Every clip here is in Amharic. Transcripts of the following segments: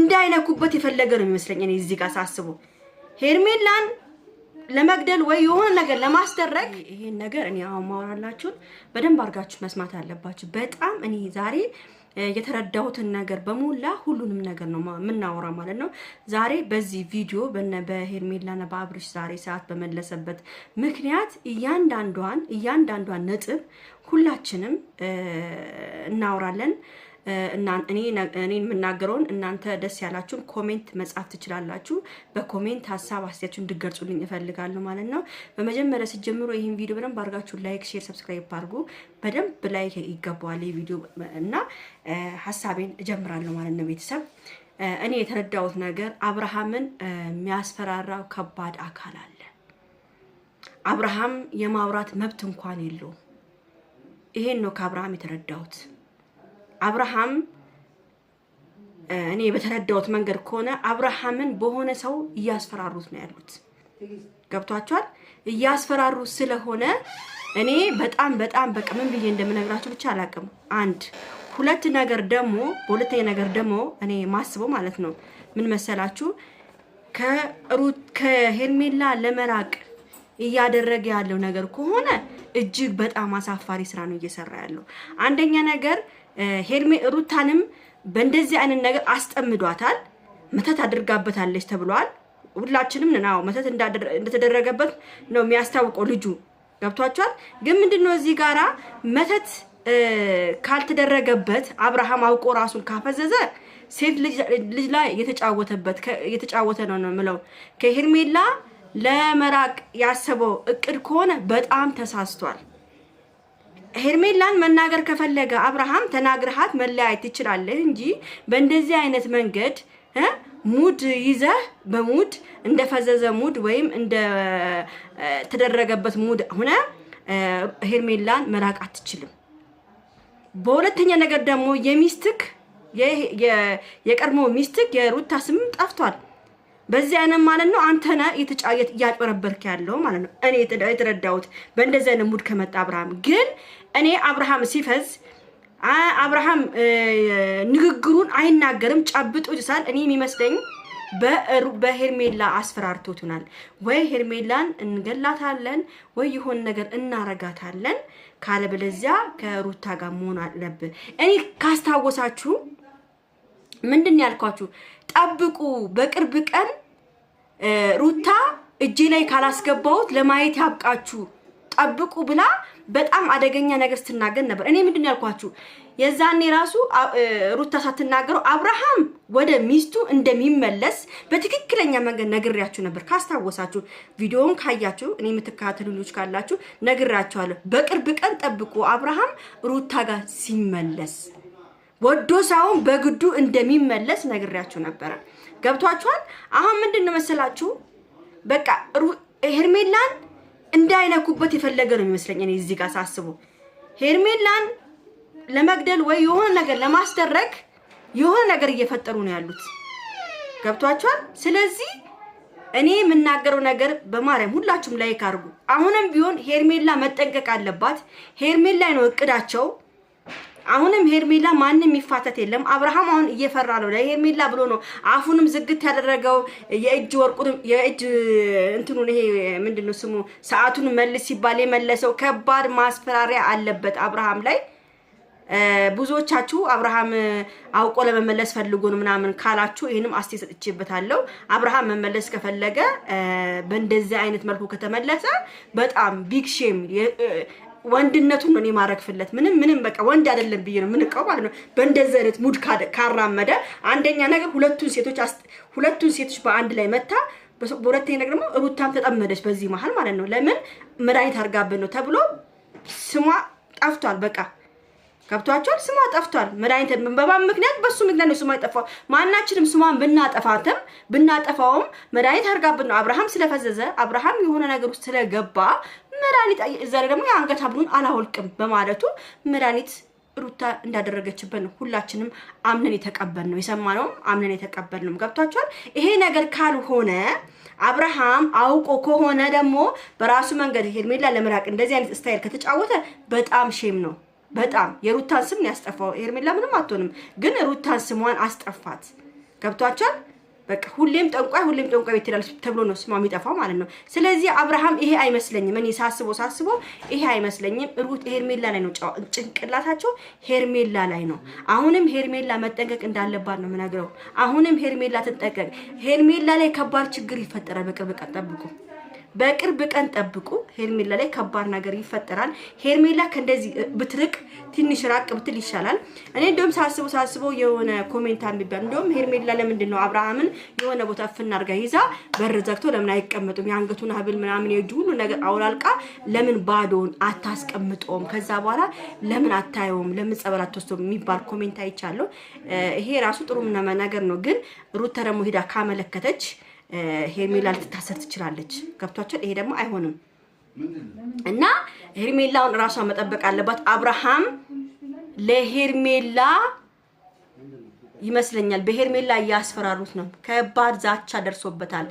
እንዳይነኩበት የፈለገ ነው የሚመስለኝ እኔ እዚህ ጋር ሳስበው ሄርሜላን ለመግደል ወይ የሆነ ነገር ለማስደረግ ይሄን ነገር እኔ አሁን ማወራላችሁ በደንብ አርጋችሁ መስማት አለባችሁ። በጣም እኔ ዛሬ የተረዳሁትን ነገር በሙላ ሁሉንም ነገር ነው ምናወራ ማለት ነው። ዛሬ በዚህ ቪዲዮ በሄርሜላና በአብርሽ ዛሬ ሰዓት በመለሰበት ምክንያት እያንዳንዷን ነጥብ ሁላችንም እናወራለን። እኔ የምናገረውን እናንተ ደስ ያላችሁን ኮሜንት መጻፍ ትችላላችሁ። በኮሜንት ሐሳብ አስተያየታችሁን እንድትገልጹልኝ እፈልጋለሁ ማለት ነው። በመጀመሪያ ሲጀምሩ ይሄን ቪዲዮ በደንብ አድርጋችሁ ላይክ፣ ሼር፣ ሰብስክራይብ አድርጉ። በደንብ ላይክ ይገባዋል ይሄ ቪዲዮ እና ሐሳቤን እጀምራለሁ ማለት ነው። ቤተሰብ እኔ የተረዳሁት ነገር አብርሃምን የሚያስፈራራው ከባድ አካል አለ። አብርሃም የማውራት መብት እንኳን የለውም። ይሄን ነው ከአብርሃም የተረዳሁት። አብርሃም እኔ በተረዳሁት መንገድ ከሆነ አብርሃምን በሆነ ሰው እያስፈራሩት ነው ያሉት። ገብቷቸዋል። እያስፈራሩት ስለሆነ እኔ በጣም በቃ ምን ብዬ እንደምነግራችሁ ብቻ አላቅም። በሁለተኛ ነገር ደግሞ እኔ ማስበው ማለት ነው ምን መሰላችሁ ከሄርሜላ ለመራቅ እያደረገ ያለው ነገር ከሆነ እጅግ በጣም አሳፋሪ ስራ ነው እየሰራ ያለው። አንደኛ ነገር ሩታንም በእንደዚህ አይነት ነገር አስጠምዷታል። መተት አድርጋበታለች ተብሏል። ሁላችንም ነው መተት እንደተደረገበት ነው የሚያስታውቀው ልጁ። ገብቷቸዋል። ግን ምንድነው እዚህ ጋራ መተት ካልተደረገበት አብርሃም አውቆ ራሱን ካፈዘዘ ሴት ልጅ ላይ የተጫወተ ነው የምለው። ከሄርሜላ ለመራቅ ያሰበው እቅድ ከሆነ በጣም ተሳስቷል። ሄርሜላን መናገር ከፈለገ አብርሃም ተናግረሃት መለያየት ትችላለህ እንጂ በእንደዚህ አይነት መንገድ ሙድ ይዘህ በሙድ እንደፈዘዘ ሙድ ወይም እንደ ተደረገበት ሙድ ሆነ ሄርሜላን መራቅ አትችልም። በሁለተኛ ነገር ደግሞ የቀድሞ ሚስትክ የሩታ ስም ጠፍቷል። በዚህ አይነት ማለት ነው አንተ ነህ እያጭበረበርክ ያለው ማለት ነው። እኔ የተረዳሁት በእንደዚህ አይነት ሙድ ከመጣ አብርሃም ግን እኔ አብርሃም ሲፈዝ አብርሃም ንግግሩን አይናገርም ጨብጦ ይሳል። እኔ የሚመስለኝ በሄርሜላ አስፈራርቶቱናል። ወይ ሄርሜላን እንገላታለን ወይ ይሆን ነገር እናረጋታለን፣ ካለበለዚያ ከሩታ ጋር መሆን አለብን። እኔ ካስታወሳችሁ ምንድን ያልኳችሁ ጠብቁ፣ በቅርብ ቀን ሩታ እጄ ላይ ካላስገባውት ለማየት ያብቃችሁ ጠብቁ ብላ በጣም አደገኛ ነገር ስትናገር ነበር። እኔ ምንድን ያልኳችሁ የዛኔ ራሱ ሩታ ሳትናገረው አብርሃም ወደ ሚስቱ እንደሚመለስ በትክክለኛ መንገድ ነግሬያችሁ ነበር። ካስታወሳችሁ ቪዲዮውን ካያችሁ እኔ የምትከታተሉ ልጆች ካላችሁ ነግሬያችኋለሁ። በቅርብ ቀን ጠብቁ አብርሃም ሩታ ጋር ሲመለስ ወዶ ሳይሆን በግዱ እንደሚመለስ ነግሬያችሁ ነበር። ገብቷችኋል? አሁን ምንድነው መሰላችሁ በቃ ሄርሜላን እንዳይነኩበት የፈለገ ነው የሚመስለኝ እኔ እዚህ ጋር ሳስበው ሄርሜላን ለመግደል ወይ የሆነ ነገር ለማስደረግ የሆነ ነገር እየፈጠሩ ነው ያሉት። ገብቷችኋል? ስለዚህ እኔ የምናገረው ነገር በማርያም ሁላችሁም ላይክ አድርጉ። አሁንም ቢሆን ሄርሜላ መጠንቀቅ አለባት። ሄርሜላ ነው እቅዳቸው። አሁንም ሄርሜላ ማንንም ይፋተት የለም። አብርሃም አሁን እየፈራ ነው ለሄርሜላ ብሎ ነው አፉንም ዝግት ያደረገው። የእጅ ወርቁን የእጅ እንትኑን ይሄ ምንድነው ስሙ ሰዓቱን መልስ ሲባል የመለሰው ከባድ ማስፈራሪያ አለበት አብርሃም ላይ። ብዙዎቻችሁ አብርሃም አውቆ ለመመለስ ፈልጎ ነው ምናምን ካላችሁ ይሄንም አስተያየት ሰጥቼበታለሁ። አብርሃም መመለስ ከፈለገ በእንደዚህ አይነት መልኩ ከተመለሰ በጣም ቢግ ሼም ወንድነቱን ነው ማረክፍለት። ምንም በቃ ወንድ አይደለም ብዬ ነው ምንቀው ማለት ነው። በእንደዚህ አይነት ሙድ ካራመደ አንደኛ ነገር ሁለቱን ሴቶች በአንድ ላይ መታ፣ በሁለተኛ ነገር ደግሞ ሩታም ተጠመደች በዚህ መሃል ማለት ነው። ለምን መድኃኒት አርጋብን ነው ተብሎ ስሟ ጠፍቷል። በቃ ገብቷቸዋል። ስሟ ጠፍቷል። መድኃኒት በባም ምክንያት በሱ ምክንያት ነው ስሟ ጠፋው። ማናችንም ስሟን ብናጠፋውም መድኃኒት አርጋብን ነው። አብርሃም ስለፈዘዘ አብርሃም የሆነ ነገር ውስጥ ስለገባ መድኃኒት ዛሬ ደግሞ የአንገት ሐብሉን አላወልቅም በማለቱ መድኃኒት ሩታ እንዳደረገችበት ነው ሁላችንም አምነን የተቀበልነው። የሰማነው አምነን የተቀበልነው። ገብቷቸዋል። ይሄ ነገር ካልሆነ አብርሃም አውቆ ከሆነ ደግሞ በራሱ መንገድ ሄርሜላ ለመራቅ እንደዚህ አይነት ስታይል ከተጫወተ በጣም ሼም ነው። በጣም የሩታን ስም ያስጠፋው። ሄርሜላ ምንም አትሆንም፣ ግን ሩታን ስሟን አስጠፋት። ገብቷቸዋል። በቃ ሁሌም ጠንቋይ ቤት ይላል ተብሎ ነው ስሟ የሚጠፋው ማለት ነው። ስለዚህ አብርሃም ይሄ አይመስለኝም። እኔ ሳስቦ ይሄ አይመስለኝም። ሩት ሄርሜላ ላይ ነው ጭንቅላታቸው ሄርሜላ ላይ ነው። አሁንም ሄርሜላ መጠንቀቅ እንዳለባት ነው የምነግረው። አሁንም ሄርሜላ ትጠንቀቅ። ሄርሜላ ላይ ከባድ ችግር ይፈጠራል። በቅርብ ቀን ጠብቁ። ሄርሜላ ላይ ከባድ ነገር ይፈጠራል። ሄርሜላ ከእንደዚህ ብትርቅ ትንሽ ራቅ ብትል ይሻላል። እኔ እንደውም ሳስበው የሆነ ኮሜንት አንብቤያለሁ። እንደውም ሄርሜላ ለምንድን ነው አብርሃምን የሆነ ቦታ ፍና አድርጋ ይዛ በር ዘግቶ ለምን አይቀመጡም? የአንገቱን ሀብል ምናምን የእጁ ሁሉ ነገር አውላልቃ ለምን ባዶን አታስቀምጠውም? ከዛ በኋላ ለምን አታየውም? ለምን ጸበል አትወስደውም? የሚባል ኮሜንት አይቻለሁ። ይሄ ራሱ ጥሩ ነገር ነው። ግን ሩታ ደግሞ ሄዳ ካመለከተች ሄርሜላ ልትታሰር ትችላለች። ገብቷቸው ይሄ ደግሞ አይሆንም እና ሄርሜላውን ራሷ መጠበቅ አለባት። አብርሃም ለሄርሜላ ይመስለኛል በሄርሜላ እያስፈራሩት ነው። ከባድ ዛቻ ደርሶበታል።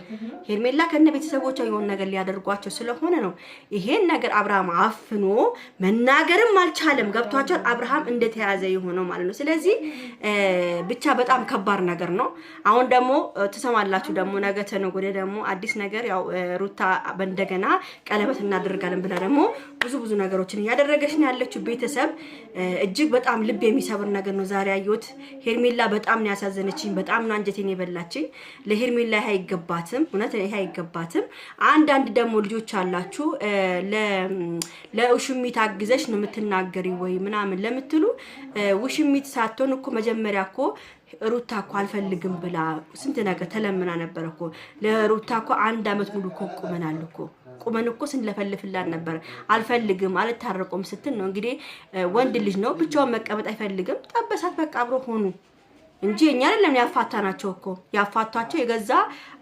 ሄርሜላ ከነ ቤተሰቦቿ የሆነ ነገር ሊያደርጓቸው ስለሆነ ነው ይሄን ነገር አብርሃም አፍኖ መናገርም አልቻለም። ገብቷቸው አብርሃም እንደተያዘ የሆነው ማለት ነው። ስለዚህ ብቻ በጣም ከባድ ነገር ነው። አሁን ደግሞ ተሰማላችሁ ደግሞ ነገ ተነገ ወዲያ ደግሞ አዲስ ነገር ያው ሩታ በእንደገና ቀለበት እናደርጋለን ብላ ደግሞ ብዙ ነገሮችን እያደረገች ነው ያለችው። ቤተሰብ እጅግ በጣም ልብ የሚሰብር ነገር ነው ዛሬ ያየሁት። ሄርሜላ በጣም ነው ያሳዘነችኝ። በጣም ነው አንጀቴን የበላችኝ። ለሄርሜላ ይሄ አይገባትም። እውነት ይሄ አይገባትም። አንዳንድ ደግሞ ልጆች አላችሁ ለውሽሚት አግዘሽ ነው የምትናገሪ ወይ ምናምን ለምትሉ ውሽሚት ሳትሆን እኮ መጀመሪያ እኮ ሩታ እኮ አልፈልግም ብላ ስንት ነገር ተለምና ነበር እኮ። ለሩታ እኮ 1 አመት ሙሉ እኮ ቁመን እኮ ስንለፈልፍላት ነበር። አልፈልግም አልታረቁም ስትል ነው እንግዲህ። ወንድ ልጅ ነው ብቻውን መቀመጥ አይፈልግም። ጠበሳት በቃ አብሮ ሆኑ እንጂ እኛ አይደለም ያፋታናቸው እኮ። ያፋቷቸው የገዛ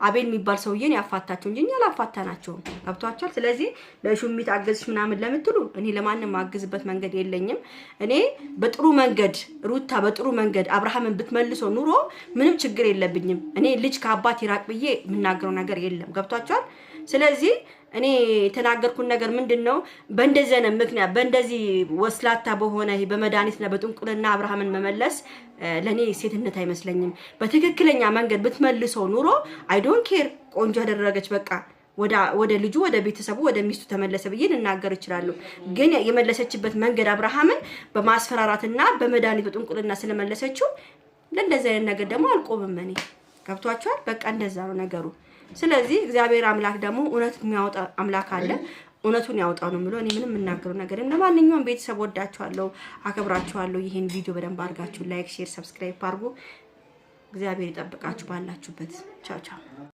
አቤል የሚባል ሰውዬን ያፋታቸው እንጂ እኛ አላፋታናቸውም። ገብቷቸዋል። ስለዚህ ለሹሚት አገዝሽ ምናምን ለምትሉ እኔ ለማንም ማግዝበት መንገድ የለኝም። እኔ በጥሩ መንገድ ሩታ በጥሩ መንገድ አብርሃምን ብትመልሰው ኑሮ ምንም ችግር የለብኝም። እኔ ልጅ ከአባት ይራቅ ብዬ የምናገረው ነገር የለም። ገብቷቸዋል። ስለዚህ እኔ የተናገርኩት ነገር ምንድነው? በእንደዚህ አይነት ምክንያት በእንደዚህ ወስላታ በሆነ በመድኃኒትና በጥንቁልና አብርሃምን መመለስ ለኔ ሴትነት አይመስለኝም። በትክክለኛ መንገድ ብትመልሰው ኑሮ አይ ዶንት ኬር ቆንጆ ያደረገች በቃ ወደ ልጁ ወደ ቤተሰቡ ወደ ሚስቱ ተመለሰ ብዬ ልናገር ይችላል። ግን የመለሰችበት መንገድ አብርሃምን በማስፈራራትና በመድኃኒት በጥንቁልና ስለመለሰችው ለእንደዚህ አይነት ነገር ደግሞ አልቆምም እኔ። ገብቷችኋል? በቃ እንደዛ ነው ነገሩ። ስለዚህ እግዚአብሔር አምላክ ደግሞ እውነት የሚያወጣ አምላክ አለ። እውነቱን ያወጣው ነው ብሎ እኔ ምንም የምናገረው ነገር የለም። ለማንኛውም ቤተሰብ ወዳችኋለሁ፣ አከብራችኋለሁ። ይሄን ቪዲዮ በደንብ አድርጋችሁ ላይክ፣ ሼር፣ ሰብስክራይብ አድርጉ። እግዚአብሔር ይጠብቃችሁ ባላችሁበት። ቻው ቻው።